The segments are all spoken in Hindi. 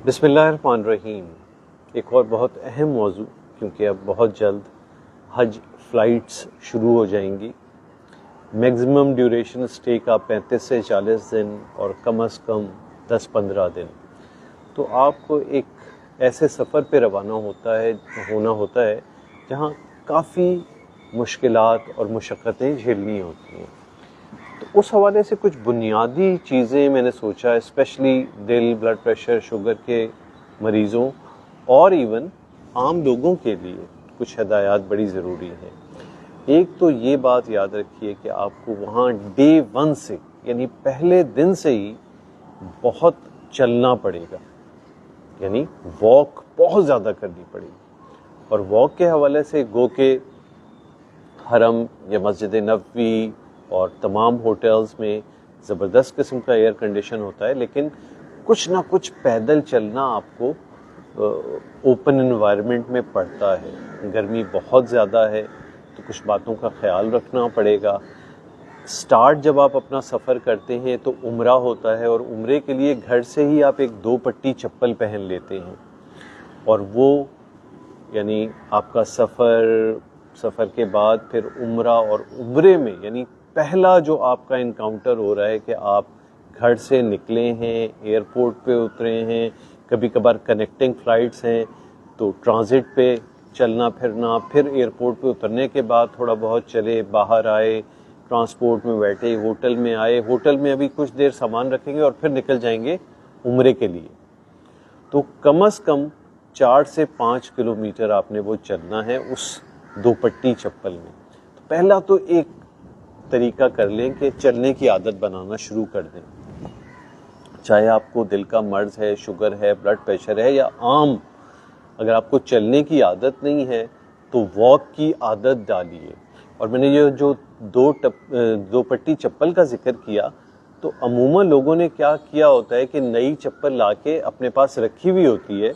बिस्मिल्लाहिर्रहमानिर्रहीम। एक और बहुत अहम मौजू, क्योंकि अब बहुत जल्द हज फ़्लाइट्स शुरू हो जाएंगी। मैक्सिमम ड्यूरेशन स्टे का 35 से 40 दिन और कम से कम 10-15 दिन। तो आपको एक ऐसे सफ़र पे रवाना होना होता है जहाँ काफ़ी मुश्किलात और मुशक्क़तें झेलनी होती हैं। तो उस हवाले से कुछ बुनियादी चीज़ें मैंने सोचा, स्पेशली दिल, ब्लड प्रेशर, शुगर के मरीज़ों और इवन आम लोगों के लिए कुछ हिदायत बड़ी ज़रूरी हैं। एक तो ये बात याद रखिए कि आपको वहाँ डे 1 से, यानी पहले दिन से ही बहुत चलना पड़ेगा, यानी वॉक बहुत ज़्यादा करनी पड़ेगी। और वॉक के हवाले से गो के हरम या मस्जिद नबवी और तमाम होटल्स में ज़बरदस्त किस्म का एयर कंडीशन होता है, लेकिन कुछ ना कुछ पैदल चलना आपको ओपन एनवायरनमेंट में पड़ता है। गर्मी बहुत ज़्यादा है तो कुछ बातों का ख्याल रखना पड़ेगा। स्टार्ट जब आप अपना सफ़र करते हैं तो उम्रा होता है, और उम्रे के लिए घर से ही आप एक 2 पट्टी चप्पल पहन लेते हैं, और वो यानी आपका सफ़र के बाद फिर उम्रा और उम्रे में, यानी पहला जो आपका इनकाउंटर हो रहा है कि आप घर से निकले हैं, एयरपोर्ट पे उतरे हैं, कभी कभार कनेक्टिंग फ़्लाइट्स हैं तो ट्रांजिट पे चलना फिरना, फिर एयरपोर्ट पे उतरने के बाद थोड़ा बहुत चले, बाहर आए, ट्रांसपोर्ट में बैठे, होटल में आए, होटल में अभी कुछ देर सामान रखेंगे और फिर निकल जाएंगे उम्रे के लिए। तो कम से कम 4 से 5 किलोमीटर आपने वो चलना है उस 2 पट्टी चप्पल में। तो पहला तो एक तरीका कर लें कि चलने की आदत बनाना शुरू कर दें। चाहे आपको दिल का मर्ज है, शुगर है, ब्लड प्रेशर है, या आम अगर आपको चलने की आदत नहीं है तो वॉक की आदत डालिए। और मैंने ये जो 2 पट्टी चप्पल का जिक्र किया, तो अमूमन लोगों ने क्या किया होता है कि नई चप्पल लाके अपने पास रखी हुई होती है,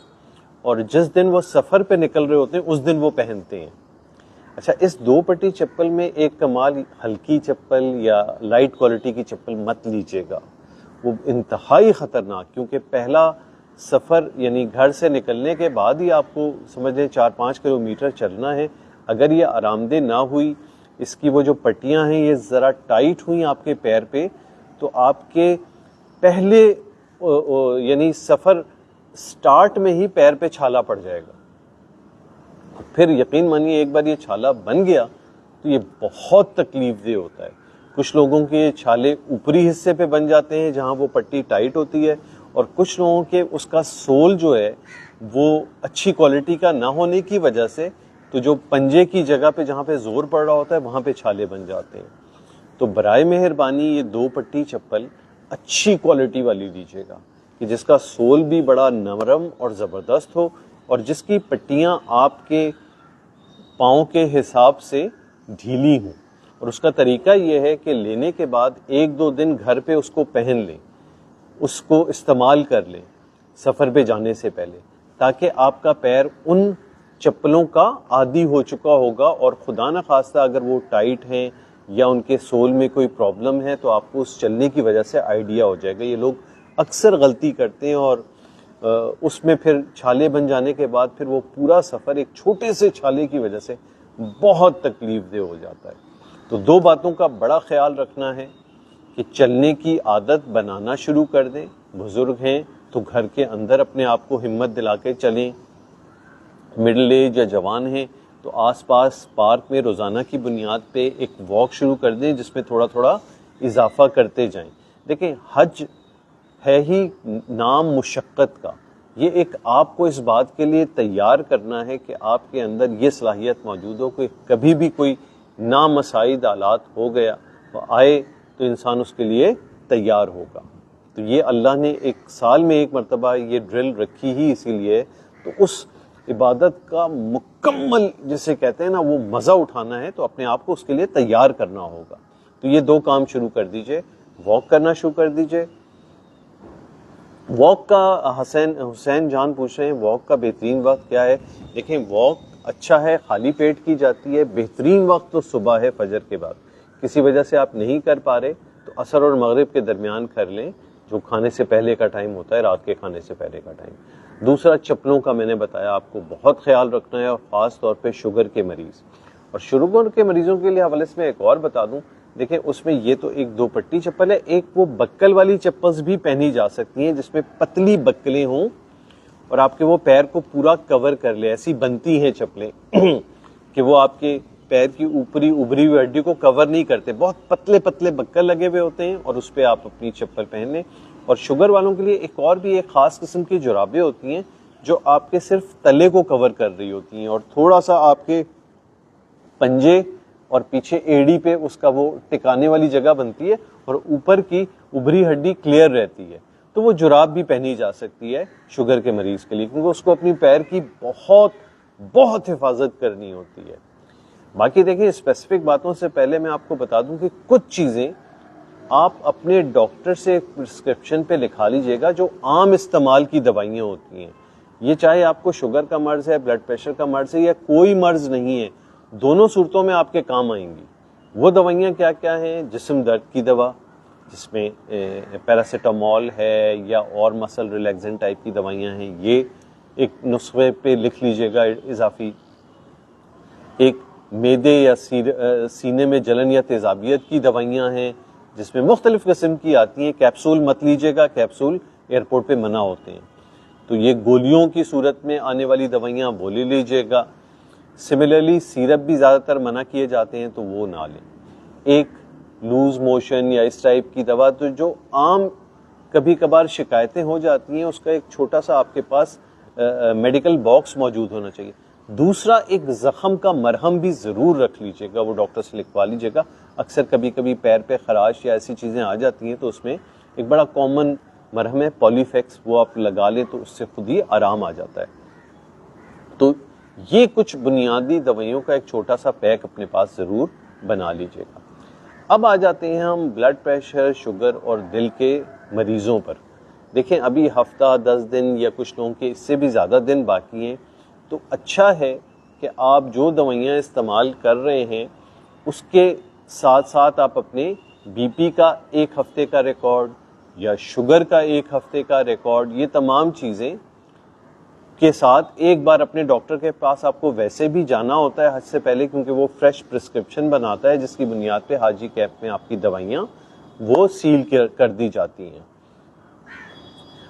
और जिस दिन वो सफ़र पे निकल रहे होते हैं उस दिन वो पहनते हैं। अच्छा, इस 2 पट्टी चप्पल में एक कमाल, हल्की चप्पल या लाइट क्वालिटी की चप्पल मत लीजिएगा, वो इंतहाई ख़तरनाक, क्योंकि पहला सफ़र यानी घर से निकलने के बाद ही आपको समझ लें 4-5 किलोमीटर चलना है। अगर ये आरामदेह ना हुई, इसकी वो जो पट्टियां हैं ये ज़रा टाइट हुई आपके पैर पे, तो आपके पहले यानी सफ़र स्टार्ट में ही पैर पे छाला पड़ जाएगा। फिर यकीन मानिए एक बार ये छाला बन गया तो ये बहुत तकलीफदेह होता है। कुछ लोगों के छाले ऊपरी हिस्से पे बन जाते हैं जहाँ वो पट्टी टाइट होती है, और कुछ लोगों के उसका सोल जो है वो अच्छी क्वालिटी का ना होने की वजह से, तो जो पंजे की जगह पे जहाँ पे जोर पड़ रहा होता है वहाँ पे छाले बन जाते हैं। तो बराए मेहरबानी ये 2 पट्टी चप्पल अच्छी क्वालिटी वाली लीजिएगा, कि जिसका सोल भी बड़ा नरम और ज़बरदस्त हो, और जिसकी पट्टियाँ आपके पाँव के हिसाब से ढीली हों। और उसका तरीका ये है कि लेने के बाद 1-2 दिन घर पे उसको पहन लें, उसको इस्तेमाल कर लें सफ़र पे जाने से पहले, ताकि आपका पैर उन चप्पलों का आदी हो चुका होगा, और खुदा न खास्ता अगर वो टाइट हैं या उनके सोल में कोई प्रॉब्लम है तो आपको उस चलने की वजह से आइडिया हो जाएगा। ये लोग अक्सर गलती करते हैं, और उसमें फिर छाले बन जाने के बाद फिर वो पूरा सफ़र एक छोटे से छाले की वजह से बहुत तकलीफदेह हो जाता है। तो 2 बातों का बड़ा ख्याल रखना है कि चलने की आदत बनाना शुरू कर दें। बुज़ुर्ग हैं तो घर के अंदर अपने आप को हिम्मत दिला के चलें। मिडिल एज या जवान हैं तो आसपास पार्क में रोज़ाना की बुनियाद पे एक वॉक शुरू कर दें, जिसमें थोड़ा थोड़ा इजाफा करते जाएं। देखें, हज है ही नाम मुशक्क़त का। ये एक आपको इस बात के लिए तैयार करना है कि आपके अंदर ये सलाहियत मौजूद हो कि कभी भी कोई नामसाइद हालात हो गया तो आए तो इंसान उसके लिए तैयार होगा। तो ये अल्लाह ने एक साल में एक मरतबा ये ड्रिल रखी ही इसीलिए, तो उस इबादत का मुकम्मल जिसे कहते हैं ना वो मज़ा उठाना है, तो अपने आप को उसके लिए तैयार करना होगा। तो ये 2 काम शुरू कर दीजिए, वॉक करना शुरू कर दीजिए। वॉक का हुसैन जान पूछ रहे हैं वॉक का बेहतरीन वक्त क्या है। देखें, वॉक अच्छा है, खाली पेट की जाती है। बेहतरीन वक्त तो सुबह है, फजर के बाद। किसी वजह से आप नहीं कर पा रहे तो असर और मगरिब के दरमियान कर लें। जो खाने से पहले का टाइम होता है, रात के खाने से पहले का टाइम। दूसरा, चप्पलों का मैंने बताया आपको बहुत ख्याल रखना है, और ख़ास तौर पे शुगर के मरीज़। और शुगर के मरीजों के लिए हवाले से मैं एक और बता दूं, देखें उसमें ये तो एक 2 पट्टी चप्पल है, एक वो बक्कल वाली चप्पल्स भी पहनी जा सकती हैं जिसमें पतली बक्कलें हों और आपके वो पैर को पूरा कवर कर ले। ऐसी बनती हैं चप्पलें कि वो आपके पैर की ऊपरी उभरी हुई हड्डी को कवर नहीं करते, बहुत पतले पतले बक्कल लगे हुए होते हैं और उस पर आप अपनी चप्पल पहन लें। और शुगर वालों के लिए एक और भी एक खास किस्म की जुराबें होती हैं जो आपके सिर्फ तले को कवर कर रही होती हैं और थोड़ा सा आपके पंजे और पीछे एड़ी पे उसका वो टिकाने वाली जगह बनती है और ऊपर की उभरी हड्डी क्लियर रहती है। तो वो जुराब भी पहनी जा सकती है शुगर के मरीज के लिए, क्योंकि उसको अपनी पैर की बहुत बहुत हिफाजत करनी होती है। बाकी देखिए, स्पेसिफिक बातों से पहले मैं आपको बता दूं कि कुछ चीजें आप अपने डॉक्टर से प्रिस्क्रिप्शन पे लिखा लीजिएगा जो आम इस्तेमाल की दवाइयां होती हैं। ये चाहे आपको शुगर का मर्ज है, ब्लड प्रेशर का मर्ज है या कोई मर्ज नहीं है, दोनों सूरतों में आपके काम आएंगी। वो दवाइयां क्या क्या हैं? जिस्म दर्द की दवा जिसमें पैरासीटामोल है या और मसल रिलैक्सेंट टाइप की दवाइयां हैं, ये एक नुस्खे पे लिख लीजिएगा इजाफी। एक मेदे या सीने में जलन या तेजाबियत की दवाइयां हैं जिसमें मुख्तलिफ किस्म की आती हैं। कैप्सूल मत लीजिएगा, कैप्सूल एयरपोर्ट पे मना होते हैं। तो ये गोलियों की सूरत में आने वाली दवाइयां वो ले लीजिएगा। सिमिलरली सिरप भी ज़्यादातर मना किए जाते हैं तो वो ना लें। एक लूज मोशन या इस टाइप की दवा, तो जो आम कभी कभार शिकायतें हो जाती हैं, उसका एक छोटा सा आपके पास मेडिकल बॉक्स मौजूद होना चाहिए। दूसरा, एक जख्म का मरहम भी ज़रूर रख लीजिएगा, वो डॉक्टर से लिखवा लीजिएगा। अक्सर कभी कभी पैर पे खराश या ऐसी चीज़ें आ जाती हैं तो उसमें एक बड़ा कॉमन मरहम है पॉलीफेक्स, वो आप लगा लें तो उससे खुद ही आराम आ जाता है। तो ये कुछ बुनियादी दवाइयों का एक छोटा सा पैक अपने पास ज़रूर बना लीजिएगा। अब आ जाते हैं हम ब्लड प्रेशर, शुगर और दिल के मरीज़ों पर। देखें, अभी हफ्ता 10 दिन या कुछ लोगों के इससे भी ज़्यादा दिन बाकी हैं, तो अच्छा है कि आप जो दवाइयाँ इस्तेमाल कर रहे हैं उसके साथ साथ आप अपने बीपी का 1 हफ्ते का रिकॉर्ड या शुगर का 1 हफ्ते का रिकॉर्ड, ये तमाम चीज़ें के साथ एक बार अपने डॉक्टर के पास आपको वैसे भी जाना होता है हज से पहले, क्योंकि वो फ्रेश प्रिस्क्रिप्शन बनाता है जिसकी बुनियाद पे हाजी कैप में आपकी दवाइयाँ वो सील कर दी जाती हैं।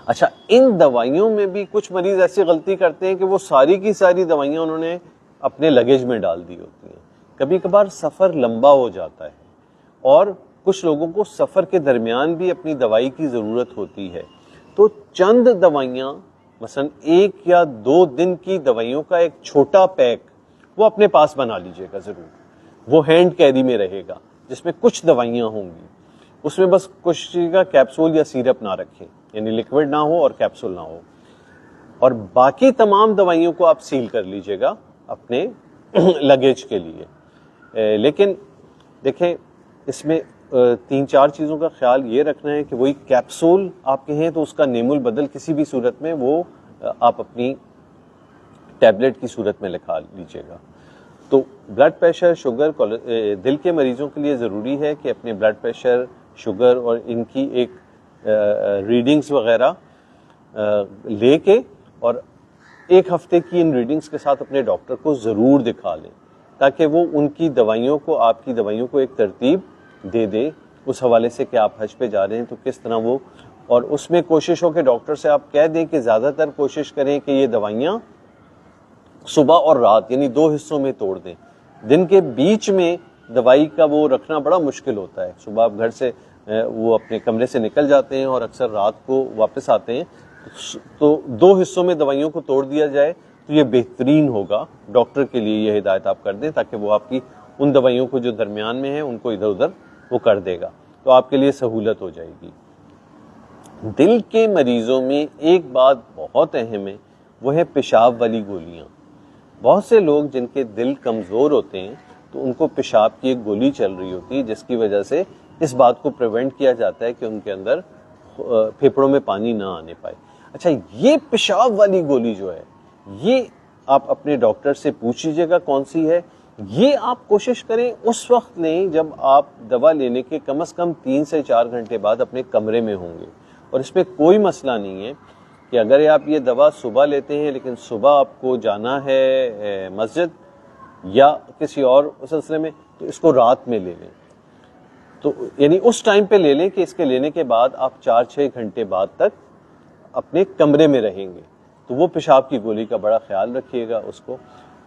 अच्छा, इन दवाइयों में भी कुछ मरीज ऐसी गलती करते हैं कि वो सारी की सारी दवाइयाँ उन्होंने अपने लगेज में डाल दी होती हैं। कभी कभार सफ़र लंबा हो जाता है और कुछ लोगों को सफ़र के दरमियान भी अपनी दवाई की ज़रूरत होती है, तो चंद दवाइयाँ, मसलन 1 या 2 दिन की दवाइयों का एक छोटा पैक वो अपने पास बना लीजिएगा ज़रूर। वो हैंड कैरी में रहेगा जिसमें कुछ दवाइयाँ होंगी, उसमें बस कुछ का कैप्सूल या सिरप ना रखें, यानी लिक्विड ना हो और कैप्सूल ना हो, और बाकी तमाम दवाइयों को आप सील कर लीजिएगा अपने लगेज के लिए। लेकिन देखें, इसमें 3-4 चीज़ों का ख्याल ये रखना है कि वही कैप्सूल आपके हैं तो उसका नेमुल बदल किसी भी सूरत में वो आप अपनी टैबलेट की सूरत में लिखा लीजिएगा। तो ब्लड प्रेशर, शुगर, दिल के मरीजों के लिए ज़रूरी है कि अपने ब्लड प्रेशर, शुगर और इनकी एक रीडिंग्स वगैरह लेके और 1 हफ्ते की इन रीडिंग्स के साथ अपने डॉक्टर को ज़रूर दिखा लें, ताकि वो उनकी दवाइयों को, आपकी दवाइयों को एक तरतीब दे दे उस हवाले से कि आप हज पे जा रहे हैं तो किस तरह वो, और उसमें कोशिश हो कि डॉक्टर से आप कह दें कि ज़्यादातर कोशिश करें कि ये दवाइयाँ सुबह और रात यानी 2 हिस्सों में तोड़ दें। दिन के बीच में दवाई का वो रखना बड़ा मुश्किल होता है। सुबह आप घर से वो अपने कमरे से निकल जाते हैं और अक्सर रात को वापस आते हैं, तो 2 हिस्सों में दवाइयों को तोड़ दिया जाए तो ये बेहतरीन होगा। डॉक्टर के लिए ये हिदायत आप कर दें ताकि वो आपकी उन दवाइयों को जो दरमियान में है उनको इधर उधर वो कर देगा, तो आपके लिए सहूलत हो जाएगी। दिल के मरीजों में एक बात बहुत अहम है, वो है पेशाब वाली गोलियां। बहुत से लोग जिनके दिल कमज़ोर होते हैं तो उनको पेशाब की एक गोली चल रही होती है जिसकी वजह से इस बात को प्रिवेंट किया जाता है कि उनके अंदर फेफड़ों में पानी ना आने पाए। अच्छा, ये पेशाब वाली गोली जो है ये आप अपने डॉक्टर से पूछ लीजिएगा कौन सी है। ये आप कोशिश करें उस वक्त लें जब आप दवा लेने के कम से कम 3 से 4 घंटे बाद अपने कमरे में होंगे, और इसमें कोई मसला नहीं है कि अगर आप ये दवा सुबह लेते हैं लेकिन सुबह आपको जाना है मस्जिद या किसी और सिलसिले में, तो इसको रात में ले लें। तो यानी उस टाइम पे ले लें कि इसके लेने के बाद आप 4-6 घंटे बाद तक अपने कमरे में रहेंगे, तो वो पेशाब की गोली का बड़ा ख्याल रखिएगा उसको।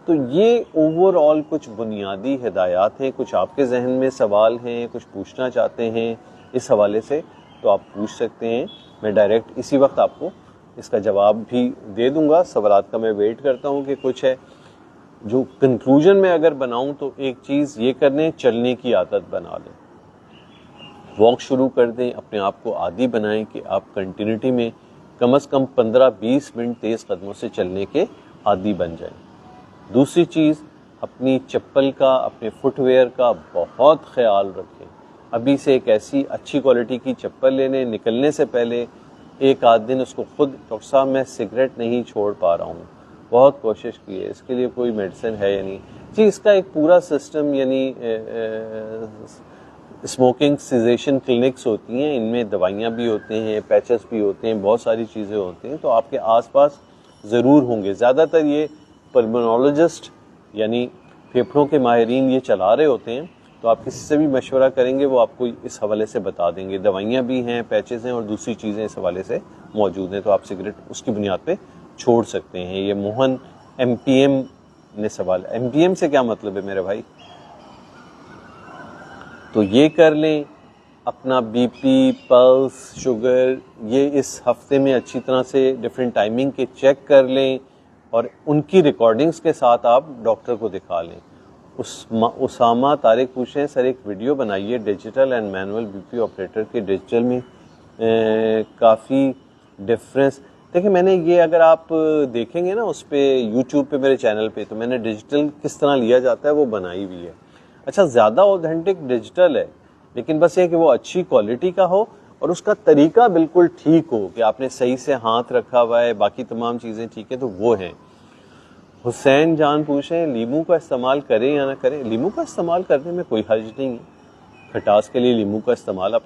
तो ये ओवरऑल कुछ बुनियादी हिदायत हैं। कुछ आपके जहन में सवाल हैं, कुछ पूछना चाहते हैं इस हवाले से, तो आप पूछ सकते हैं। मैं डायरेक्ट इसी वक्त आपको इसका जवाब भी दे दूंगा। सवालात का मैं वेट करता हूँ कि कुछ है। जो कंक्लूजन में अगर बनाऊं तो एक चीज़ ये करने, चलने की आदत बना लें, वॉक शुरू कर दें, अपने आप को आदी बनाएं कि आप कंटिन्यूटी में कम से कम 15-20 मिनट तेज़ कदमों से चलने के आदी बन जाएं। दूसरी चीज़, अपनी चप्पल का, अपने फुटवेयर का बहुत ख्याल रखें। अभी से एक ऐसी अच्छी क्वालिटी की चप्पल ले लें, निकलने से पहले एक आध दिन उसको खुद, डॉक्टर साहब मैं सिगरेट नहीं छोड़ पा रहा हूँ, बहुत कोशिश की है, इसके लिए कोई मेडिसिन है या नहीं जी। इसका एक पूरा सिस्टम, यानी स्मोकिंग सिजेशन क्लिनिक्स होती हैं, इनमें दवाइयाँ भी होते हैं, पैचेस भी होते हैं, बहुत सारी चीज़ें होती हैं, तो आपके आसपास ज़रूर होंगे। ज़्यादातर ये पल्मोनोलॉजिस्ट यानी फेफड़ों के माहिरीन ये चला रहे होते हैं, तो आप किसी से भी मशवरा करेंगे वो आपको इस हवाले से बता देंगे। दवाइयाँ भी हैं, पैचेस हैं और दूसरी चीज़ें इस हवाले से मौजूद हैं, तो आप सिगरेट उसकी बुनियाद पे छोड़ सकते हैं। ये मोहन MPM ने सवाल, MPM से क्या मतलब है मेरे भाई? तो ये कर लें। अपना BP, पल्स, शुगर ये इस हफ्ते में अच्छी तरह से डिफरेंट टाइमिंग के चेक कर लें और उनकी रिकॉर्डिंग्स के साथ आप डॉक्टर को दिखा लें। उसामा तारिक पूछ रहे हैं सर एक वीडियो बनाइए digital and manual BP operator के, डिजिटल में काफ़ी डिफरेंस। देखिए मैंने ये, अगर आप देखेंगे ना उस पर यूट्यूब पे मेरे चैनल पे, तो मैंने डिजिटल किस तरह लिया जाता है वो बनाई हुई है। अच्छा, ज़्यादा ऑथेंटिक डिजिटल है, लेकिन बस ये कि वो अच्छी क्वालिटी का हो और उसका तरीका बिल्कुल ठीक हो कि आपने सही से हाथ रखा हुआ है, बाकी तमाम चीज़ें ठीक है, तो वो हैं। हुसैन जान पूछें लीमू का इस्तेमाल करें या ना करें? लीमू का इस्तेमाल करने में कोई हर्ज नहीं है। खटास के लिए लीमू का इस्तेमाल आप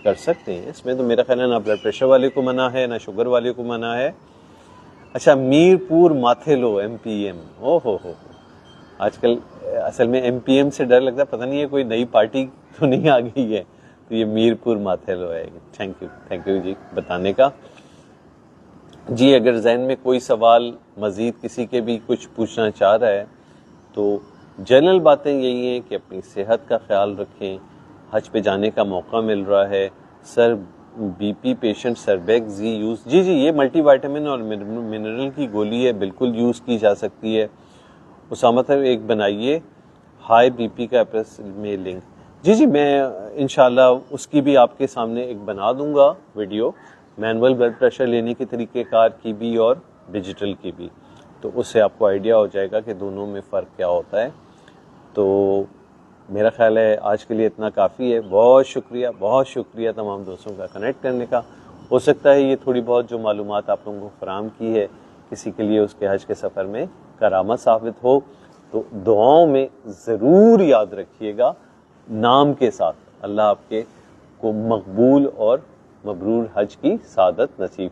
कर सकते हैं, इसमें तो मेरा ख्याल है ना ब्लड प्रेशर वाले को मना है ना शुगर वाले को मना है। अच्छा, मीरपुर माथेलो MPM, ओ हो, आजकल असल में MPM से डर लगता है, पता नहीं है कोई नई पार्टी तो नहीं आ गई है, तो ये मीरपुर माथेलो है। थैंक यू जी बताने का। जी अगर जहन में कोई सवाल मज़ीद किसी के भी कुछ पूछना चाह रहा है, तो जनरल बातें यही हैं कि अपनी सेहत का ख्याल रखें। हज पे जाने का मौका मिल रहा है। सर BP पेशेंट सरबेक्स यूज़, जी ये मल्टीविटामिन और मिनरल की गोली है, बिल्कुल यूज़ की जा सकती है। उसामा सर एक बनाइए हाई BP का एप्रेस में लिंक। जी मैं इंशाल्लाह उसकी भी आपके सामने एक बना दूंगा वीडियो, मैनुअल ब्लड प्रेशर लेने के तरीक़ेकार की भी और डिजिटल की भी, तो उससे आपको आइडिया हो जाएगा कि दोनों में फ़र्क क्या होता है। तो मेरा ख्याल है आज के लिए इतना काफ़ी है। बहुत शुक्रिया तमाम दोस्तों का कनेक्ट करने का। हो सकता है ये थोड़ी बहुत जो मालूमात आप लोगों को फराहम की है किसी के लिए उसके हज के सफ़र में करामत साबित हो, तो दुआओं में ज़रूर याद रखिएगा नाम के साथ। अल्लाह आपके को मकबूल और मबरूर हज की सादत नसीब